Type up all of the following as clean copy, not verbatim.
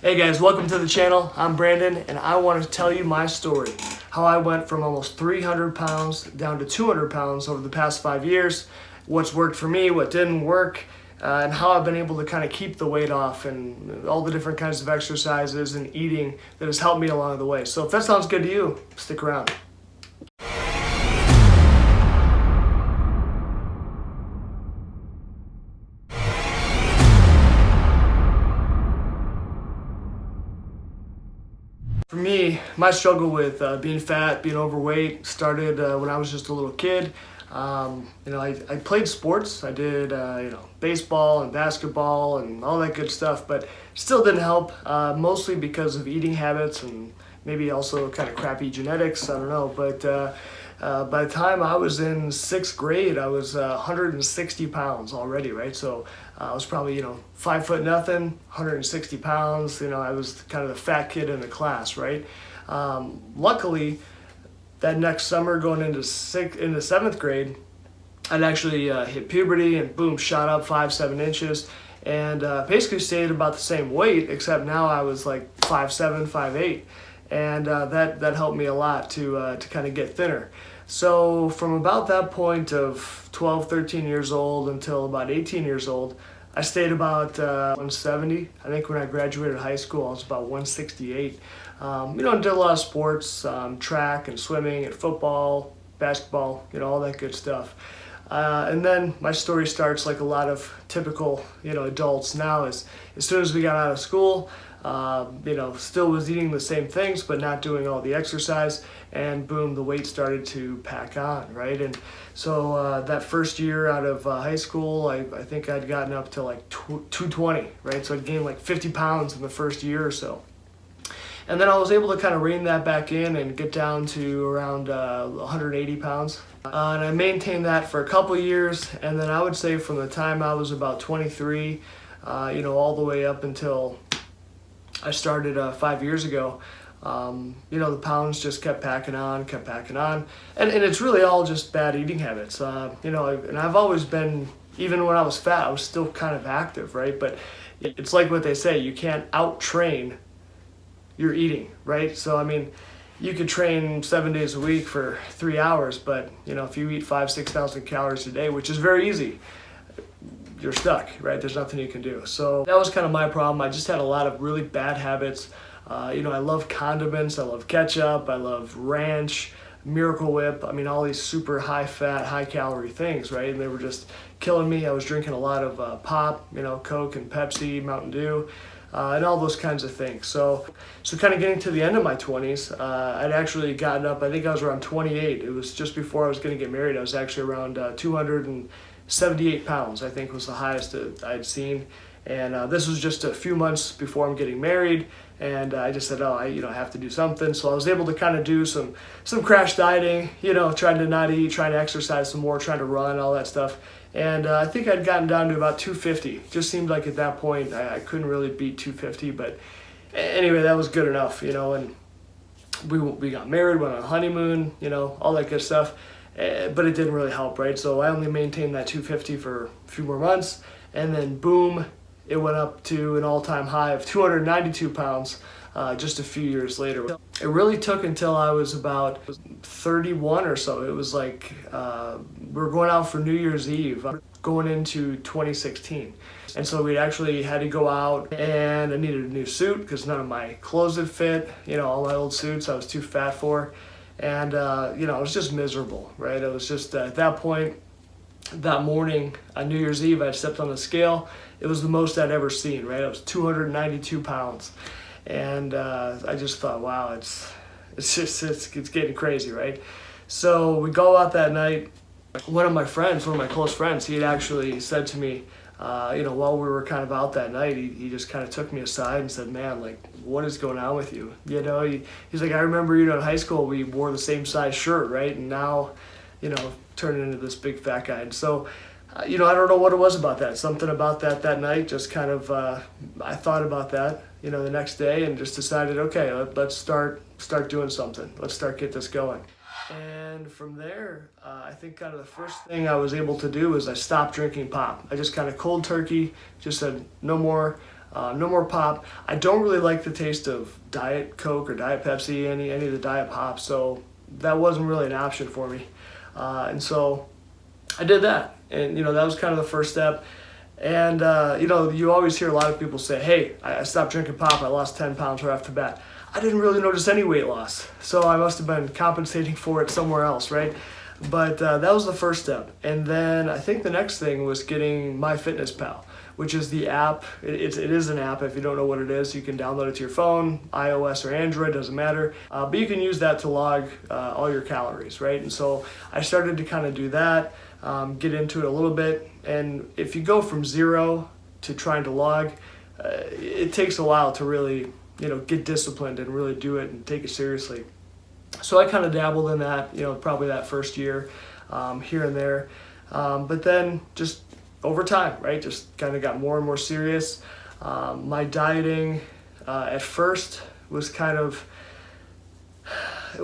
Hey guys, welcome to the channel. I'm Brandon and I want to tell you my story. How I went from almost 300 pounds down to 200 pounds over the past 5 years. What's worked for me, what didn't work, and how I've been able to kind of keep the weight off and all the different kinds of exercises and eating that has helped me along the way. So if that sounds good to you, stick around. For me, my struggle with being fat, being overweight started when I was just a little kid. I played sports. I did, baseball and basketball and all that good stuff, but still didn't help, mostly because of eating habits and maybe also kind of crappy genetics. I don't know, but by the time I was in 6th grade, I was 160 pounds already, right? So I was probably, 5 foot nothing, 160 pounds. I was kind of the fat kid in the class, right? Luckily, that next summer going into 7th grade, I'd actually hit puberty and boom, shot up 5-7 inches and basically stayed about the same weight, except now I was like 5'7", 5'8". And that helped me a lot to kind of get thinner. So from about that point of 12, 13 years old until about 18 years old, I stayed about 170. I think when I graduated high school, I was about 168. Did a lot of sports, track and swimming and football, basketball, all that good stuff. And then my story starts like a lot of typical, adults now. As soon as we got out of school, still was eating the same things, but not doing all the exercise, and boom, the weight started to pack on, right? And so that first year out of high school, I think I'd gotten up to like 220, right? So I'd gained like 50 pounds in the first year or so. And then I was able to kind of rein that back in and get down to around 180 pounds. And I maintained that for a couple years, and then I would say from the time I was about 23, all the way up until I started 5 years ago, the pounds just kept packing on. And it's really all just bad eating habits. And I've always been, even when I was fat, I was still kind of active, right? But it's like what they say, you can't out-train your eating, right? So, you could train 7 days a week for 3 hours, but, if you eat 5,000-6,000 calories a day, which is very easy, you're stuck, right? There's nothing you can do. So that was kind of my problem. I just had a lot of really bad habits. I love condiments. I love ketchup. I love ranch, Miracle Whip. All these super high fat, high calorie things, right? And they were just killing me. I was drinking a lot of pop, Coke and Pepsi, Mountain Dew, and all those kinds of things. So kind of getting to the end of my 20s, I'd actually gotten up, I think I was around 28. It was just before I was going to get married. I was actually around 278 pounds, I think was the highest I'd seen. And this was just a few months before I'm getting married. And I just said, I have to do something. So I was able to kind of do some crash dieting, trying to not eat, trying to exercise some more, trying to run, all that stuff. And I think I'd gotten down to about 250. Just seemed like at that point I couldn't really beat 250. But anyway, that was good enough, and we got married, went on a honeymoon, all that good stuff. But it didn't really help, right? So I only maintained that 250 for a few more months, and then boom, it went up to an all-time high of 292 pounds just a few years later. It really took until I was about 31 or so. It was like we were going out for New Year's Eve going into 2016. And so we actually had to go out, and I needed a new suit because none of my clothes would fit. All my old suits I was too fat for. And, I was just miserable, right? I was just, at that point, that morning on New Year's Eve, I stepped on the scale. It was the most I'd ever seen, right? I was 292 pounds. And I just thought, wow, it's getting crazy, right? So we go out that night. One of my close friends, he had actually said to me, while we were kind of out that night, he just kind of took me aside and said, man, like, what is going on with you? He's like, I remember, in high school, we wore the same size shirt, right? And now, turning into this big fat guy. And so, I don't know what it was about that. Something about that night just kind of, I thought about that, the next day and just decided, okay, let's start doing something. Let's get this going. And from there, I think kind of the first thing I was able to do is I stopped drinking pop. I just kind of cold turkey, just said no more. no more pop. I don't really like the taste of Diet Coke or Diet Pepsi, any of the Diet Pop, so that wasn't really an option for me. And so I did that, and that was kind of the first step. And you always hear a lot of people say, hey, I stopped drinking pop, I lost 10 pounds right off the bat. I didn't really notice any weight loss, so I must have been compensating for it somewhere else, right? But that was the first step. And then I think the next thing was getting MyFitnessPal, which is the app. It is an app. If you don't know what it is, you can download it to your phone, iOS or Android, doesn't matter. But you can use that to log all your calories, right? And so I started to kind of do that, get into it a little bit. And if you go from 0 to trying to log, it takes a while to really get disciplined and really do it and take it seriously. So I kind of dabbled in that, probably that first year, here and there. But then just over time, right, just kind of got more and more serious. My dieting at first was it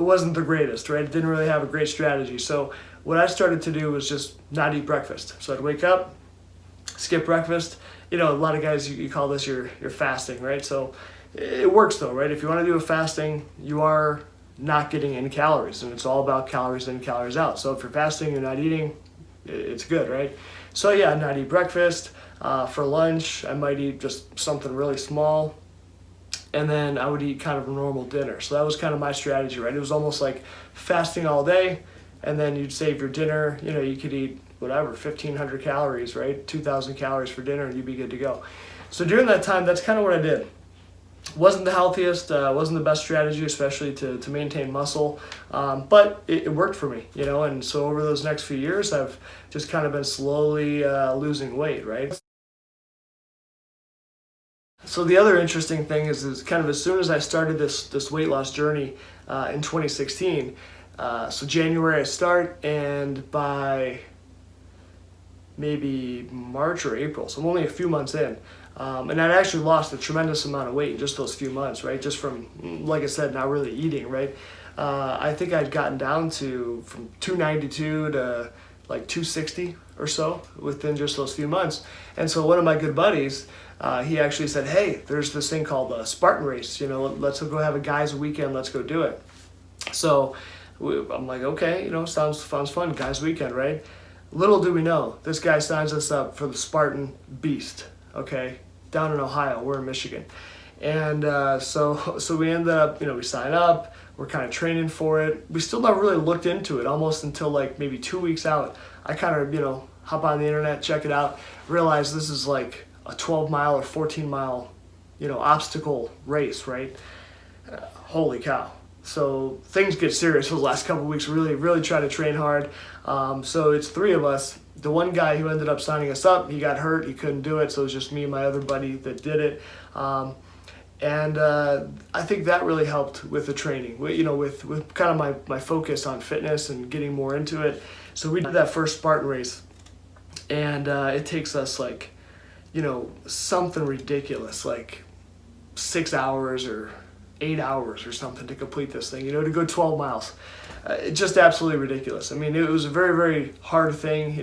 wasn't the greatest, right? It didn't really have a great strategy. So what I started to do was just not eat breakfast. So I'd wake up, skip breakfast. A lot of guys, you call this your fasting, right? So it works though, right? If you want to do a fasting, you are not getting any calories, and it's all about calories in, calories out. So if you're fasting, you're not eating, it's good, right? So yeah, I'd not eat breakfast. For lunch, I might eat just something really small, and then I would eat kind of a normal dinner. So that was kind of my strategy, right? It was almost like fasting all day, and then you'd save your dinner. You could eat whatever, 1,500 calories, right? 2,000 calories for dinner, and you'd be good to go. So during that time, that's kind of what I did. Wasn't the healthiest, wasn't the best strategy, especially to maintain muscle, but it worked for me, and so over those next few years, I've just kind of been slowly losing weight, right? So the other interesting thing is kind of as soon as I started this weight loss journey in 2016, so January I start, and by maybe March or April, so I'm only a few months in, and I'd actually lost a tremendous amount of weight in just those few months, right? Just from, like I said, not really eating, right? I think I'd gotten down from 292 to like 260 or so within just those few months. And so one of my good buddies, he actually said, hey, there's this thing called the Spartan race, let's go have a guys weekend, let's go do it. So I'm like, okay, sounds fun, guys weekend, right? Little do we know, this guy signs us up for the Spartan Beast, okay, down in Ohio, we're in Michigan. And so we ended up, we sign up, we're kind of training for it. We still never really looked into it almost until like maybe 2 weeks out. I kind of, hop on the internet, check it out, realize this is like a 12-mile or 14-mile, obstacle race, right? Holy cow. So things get serious those last couple of weeks, really try to train hard. So it's 3 of us. The one guy who ended up signing us up, he got hurt, he couldn't do it, so it was just me and my other buddy that did it. And I think that really helped with the training, with kind of my focus on fitness and getting more into it. So we did that first Spartan race, and it takes us like, something ridiculous, like 6 hours or 8 hours or something to complete this thing, to go 12 miles. Just absolutely ridiculous. I mean, it was a very, very hard thing,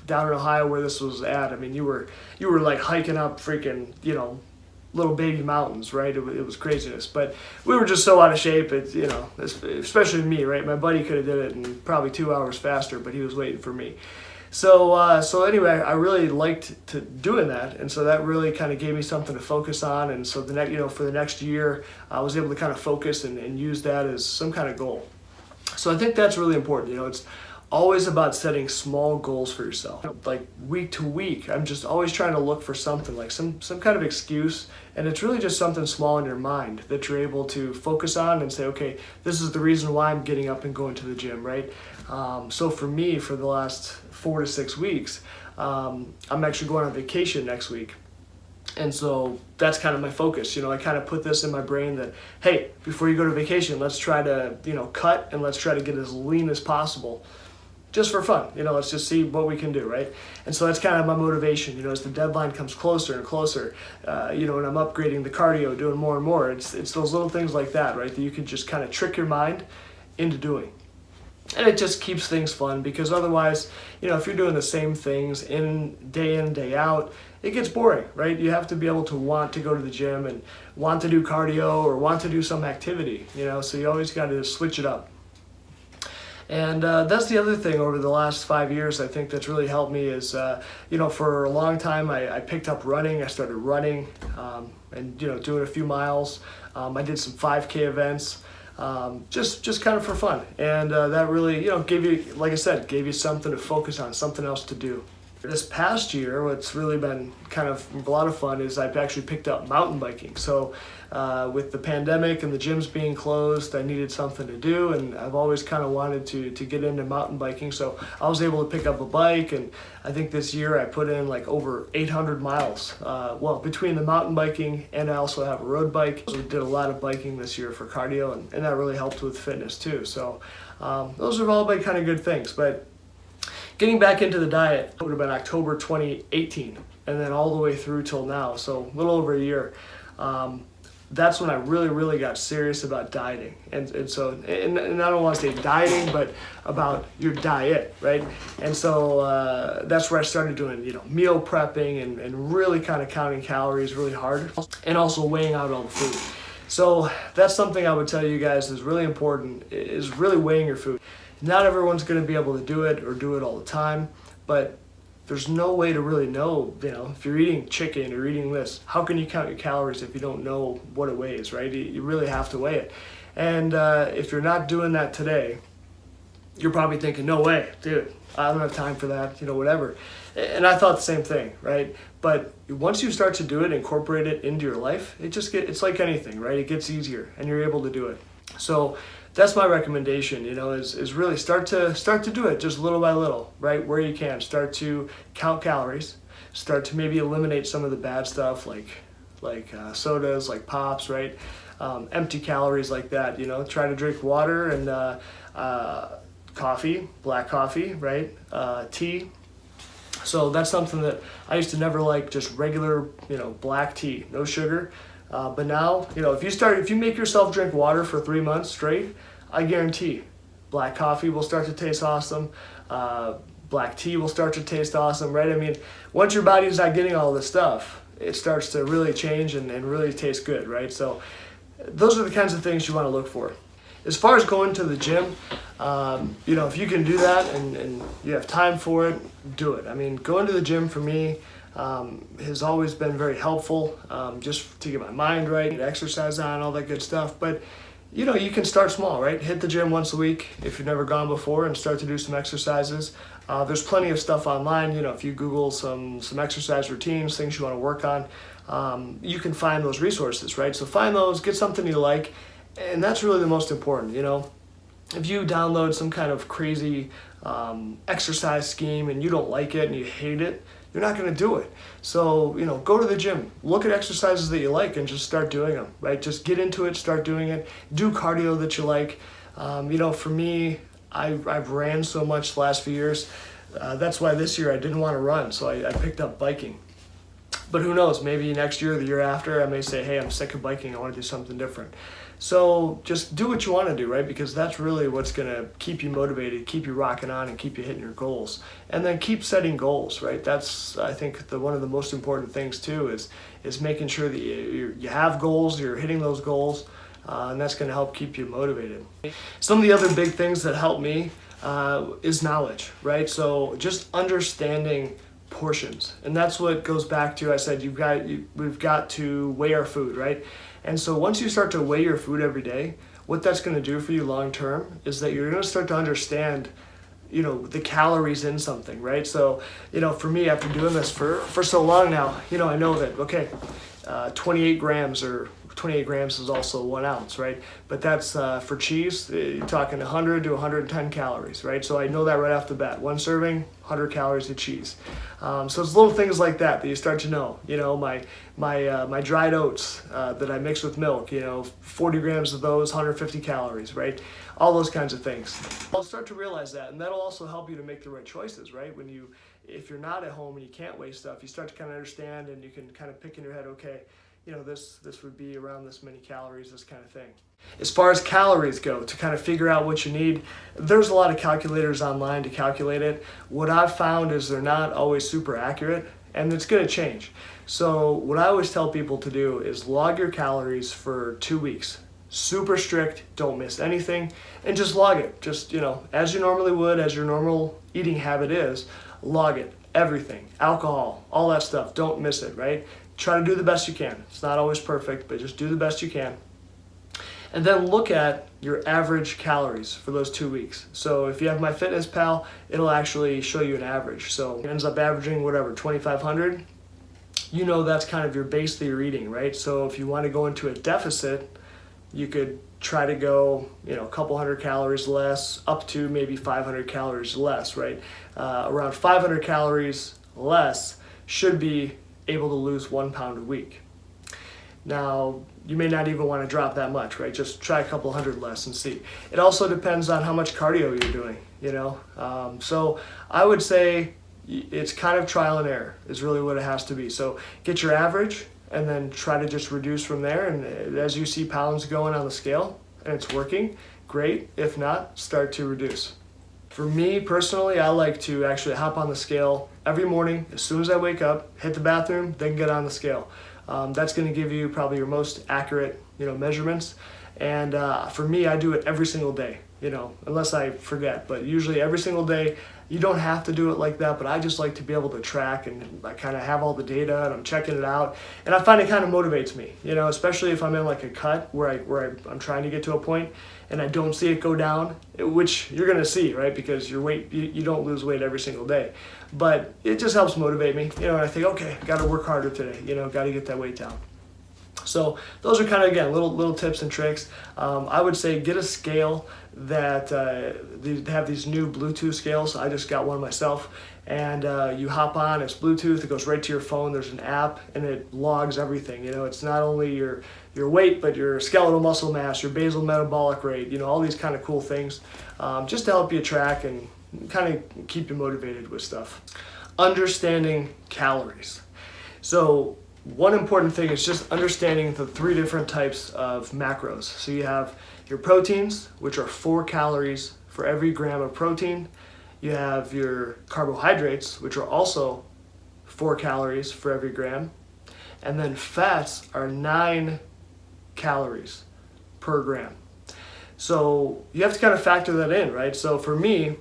down in Ohio where this was at. I mean, you were like hiking up freaking, little baby mountains, right? It was craziness, but we were just so out of shape. It's, especially me, right? My buddy could have did it in probably 2 hours faster, but he was waiting for me. So anyway, I really liked doing that, and so that really kind of gave me something to focus on. And so for the next year, I was able to kind of focus and use that as some kind of goal. So I think that's really important. It's always about setting small goals for yourself. Like week to week, I'm just always trying to look for something, like some kind of excuse, and it's really just something small in your mind that you're able to focus on and say, okay, this is the reason why I'm getting up and going to the gym, right? So for me, for the last 4 to 6 weeks, I'm actually going on vacation next week. And so that's kind of my focus. I kind of put this in my brain that, hey, before you go to vacation, let's try to, cut, and let's try to get as lean as possible, just for fun. Let's just see what we can do, right? And so that's kind of my motivation, as the deadline comes closer and closer, and I'm upgrading the cardio, doing more and more. It's those little things like that, right, that you can just kind of trick your mind into doing. And it just keeps things fun, because otherwise, if you're doing the same things in, day out, it gets boring, right? You have to be able to want to go to the gym and want to do cardio or want to do some activity, so you always got to switch it up. And that's the other thing over the last 5 years, I think that's really helped me is, for a long time I picked up running. I started running and, doing a few miles. I did some 5K events. Just kind of for fun, and that really gave you, like I said, gave you something to focus on, something else to do. This past year, what's really been kind of a lot of fun is I've actually picked up mountain biking. So with the pandemic and the gyms being closed, I needed something to do, and I've always kind of wanted to get into mountain biking. So I was able to pick up a bike, and I think this year I put in like over 800 miles. Between the mountain biking and I also have a road bike. So we did a lot of biking this year for cardio, and that really helped with fitness too. So those have all been kind of good things. But getting back into the diet, it would have been October 2018, and then all the way through till now, so a little over a year. That's when I really got serious about dieting. And I don't want to say dieting, but about your diet, right? And so that's where I started doing, meal prepping and really kind of counting calories really hard, and also weighing out all the food. So that's something I would tell you guys is really important, is really weighing your food. Not everyone's going to be able to do it or do it all the time, but there's no way to really know, if you're eating chicken or eating this, how can you count your calories if you don't know what it weighs, right? You really have to weigh it. And if you're not doing that today, you're probably thinking, no way, dude, I don't have time for that, whatever. And I thought the same thing, right? But once you start to do it, incorporate it into your life, it's like anything, right? It gets easier and you're able to do it. So that's my recommendation, is really start to do it just little by little, right? Where you can. Start to count calories. Start to maybe eliminate some of the bad stuff like sodas, like pops, right? Empty calories like that, Try to drink water and coffee, black coffee, right? Tea. So that's something that I used to never like, just regular, black tea, no sugar. But now, if you make yourself drink water for 3 months straight, I guarantee black coffee will start to taste awesome. Black tea will start to taste awesome, right? I mean, once your body's not getting all this stuff, it starts to really change and really taste good, right? So those are the kinds of things you want to look for. As far as going to the gym, if you can do that and you have time for it, do it. I mean, going to the gym for me has always been very helpful, just to get my mind right, get exercise on, all that good stuff. But you can start small, right? Hit the gym once a week if you've never gone before and start to do some exercises. There's plenty of stuff online. If you Google some exercise routines, things you want to work on, you can find those resources, right? So find those, get something you like, and that's really the most important. If you download some kind of crazy exercise scheme and you don't like it and you hate it, you're not going to do it. So, go to the gym, look at exercises that you like and just start doing them, right? Just get into it, start doing it, do cardio that you like. For me, I've ran so much the last few years. That's why this year I didn't want to run, so I picked up biking. But who knows, maybe next year or the year after, I may say, hey, I'm sick of biking, I want to do something different. So just do what you want to do, right? Because that's really what's going to keep you motivated, keep you rocking on, and keep you hitting your goals. And then keep setting goals, right? That's, I think, one of the most important things too, is making sure that you have goals, you're hitting those goals, and that's going to help keep you motivated. Some of the other big things that help me is knowledge, right? So just understanding portions, and that's what goes back to, I said, we've got to weigh our food, right? And so once you start to weigh your food every day, what that's going to do for you long term is that you're going to start to understand, the calories in something, right? So, for me, after doing this for so long now, I know that, okay, 28 grams is also 1 ounce, right? But that's for cheese, you're talking 100 to 110 calories, right? So I know that right off the bat. 1 serving, 100 calories of cheese. So it's little things like that you start to know. My dried oats that I mix with milk, 40 grams of those, 150 calories, right? All those kinds of things. I'll start to realize that, and that'll also help you to make the right choices, right? If you're not at home and you can't weigh stuff, you start to kind of understand, and you can kind of pick in your head, okay, this would be around this many calories, this kind of thing. As far as calories go, to kind of figure out what you need, there's a lot of calculators online to calculate it. What I've found is they're not always super accurate, and it's going to change. So what I always tell people to do is log your calories for 2 weeks. Super strict, don't miss anything, and just log it. Just, as you normally would, as your normal eating habit is, log it. Everything, alcohol, all that stuff, don't miss it, right? Try to do the best you can. It's not always perfect, but just do the best you can. And then look at your average calories for those 2 weeks. So if you have MyFitnessPal, it'll actually show you an average. So it ends up averaging whatever, 2,500. That's kind of your base that you're eating, right? So if you want to go into a deficit, you could try to go, a couple hundred calories less, up to maybe 500 calories less, right? Around 500 calories less should be able to lose 1 pound a week. Now, you may not even want to drop that much, right? Just try a couple hundred less and see. It also depends on how much cardio you're doing, So I would say it's kind of trial and error is really what it has to be. So get your average and then try to just reduce from there. And as you see pounds going on the scale and it's working, great. If not, start to reduce. For me personally, I like to actually hop on the scale every morning as soon as I wake up, hit the bathroom, then get on the scale. That's going to give you probably your most accurate, measurements. And for me, I do it every single day, unless I forget. But usually every single day, you don't have to do it like that, but I just like to be able to track and I kind of have all the data and I'm checking it out. And I find it kind of motivates me, especially if I'm in like a cut where I'm trying to get to a point and I don't see it go down, which you're going to see, right? Because your weight, you don't lose weight every single day. But it just helps motivate me, and I think, okay, got to work harder today, got to get that weight down. So those are kind of, again, little tips and tricks. I would say get a scale that they have these new Bluetooth scales. I just got one myself, and you hop on, it's Bluetooth, it goes right to your phone, there's an app, and it logs everything. It's not only your weight, but your skeletal muscle mass, your basal metabolic rate, all these kind of cool things, just to help you track and kind of keep you motivated with stuff. Understanding calories. So one important thing is just understanding the 3 different types of macros. So you have your proteins, which are 4 calories for every gram of protein. You have your carbohydrates, which are also 4 calories for every gram. And then fats are 9 calories per gram. So you have to kind of factor that in, right? So for me,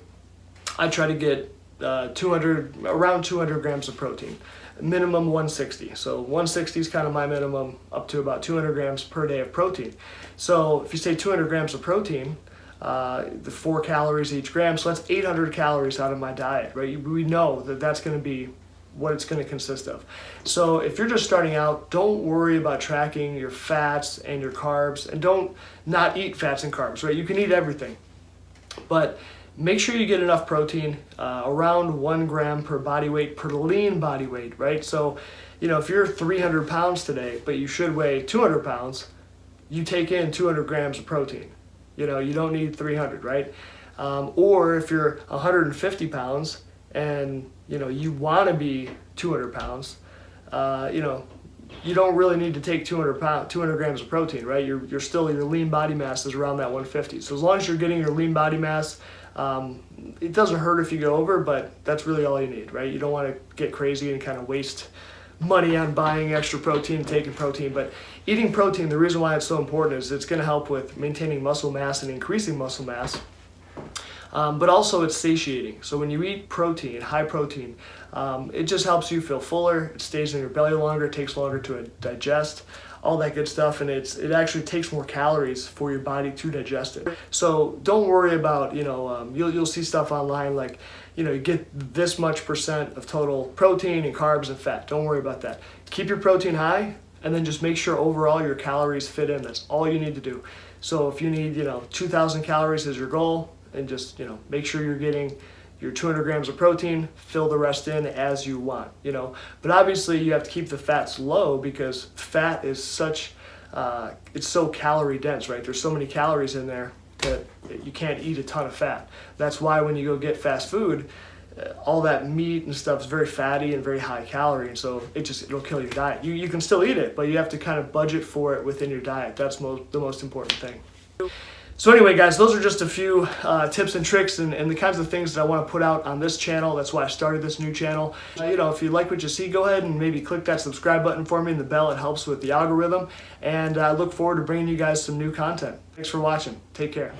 I try to get around 200 grams of protein, minimum 160. So 160 is kind of my minimum, up to about 200 grams per day of protein. So if you say 200 grams of protein, the 4 calories each gram, so that's 800 calories out of my diet, right? We know that that's going to be what it's going to consist of. So if you're just starting out, don't worry about tracking your fats and your carbs, and don't not eat fats and carbs, right? You can eat everything, but make sure you get enough protein, around 1 gram per body weight, per lean body weight, right? So, if you're 300 pounds today, but you should weigh 200 pounds, you take in 200 grams of protein. You don't need 300, right? Or if you're 150 pounds and, you want to be 200 pounds, you don't really need to take 200 grams of protein, right? Your lean body mass is around that 150. So as long as you're getting your lean body mass, it doesn't hurt if you go over, but that's really all you need, right? You don't want to get crazy and kind of waste money on buying extra protein, taking protein. But eating protein, the reason why it's so important is it's going to help with maintaining muscle mass and increasing muscle mass. But also it's satiating. So when you eat protein, high protein, it just helps you feel fuller. It stays in your belly longer. It takes longer to digest, all that good stuff. And it actually takes more calories for your body to digest it. So don't worry about, you'll see stuff online like, you get this much percent of total protein and carbs and fat. Don't worry about that. Keep your protein high, and then just make sure overall your calories fit in. That's all you need to do. So if you need, 2,000 calories is your goal, and just, make sure you're getting your 200 grams of protein, fill the rest in as you want, But obviously you have to keep the fats low because fat is it's so calorie dense, right? There's so many calories in there that you can't eat a ton of fat. That's why when you go get fast food, all that meat and stuff is very fatty and very high calorie, and so it'll kill your diet. You can still eat it, but you have to kind of budget for it within your diet. That's the most important thing. So anyway, guys, those are just a few tips and tricks and the kinds of things that I want to put out on this channel. That's why I started this new channel. If you like what you see, go ahead and maybe click that subscribe button for me and the bell. It helps with the algorithm. And I look forward to bringing you guys some new content. Thanks for watching. Take care.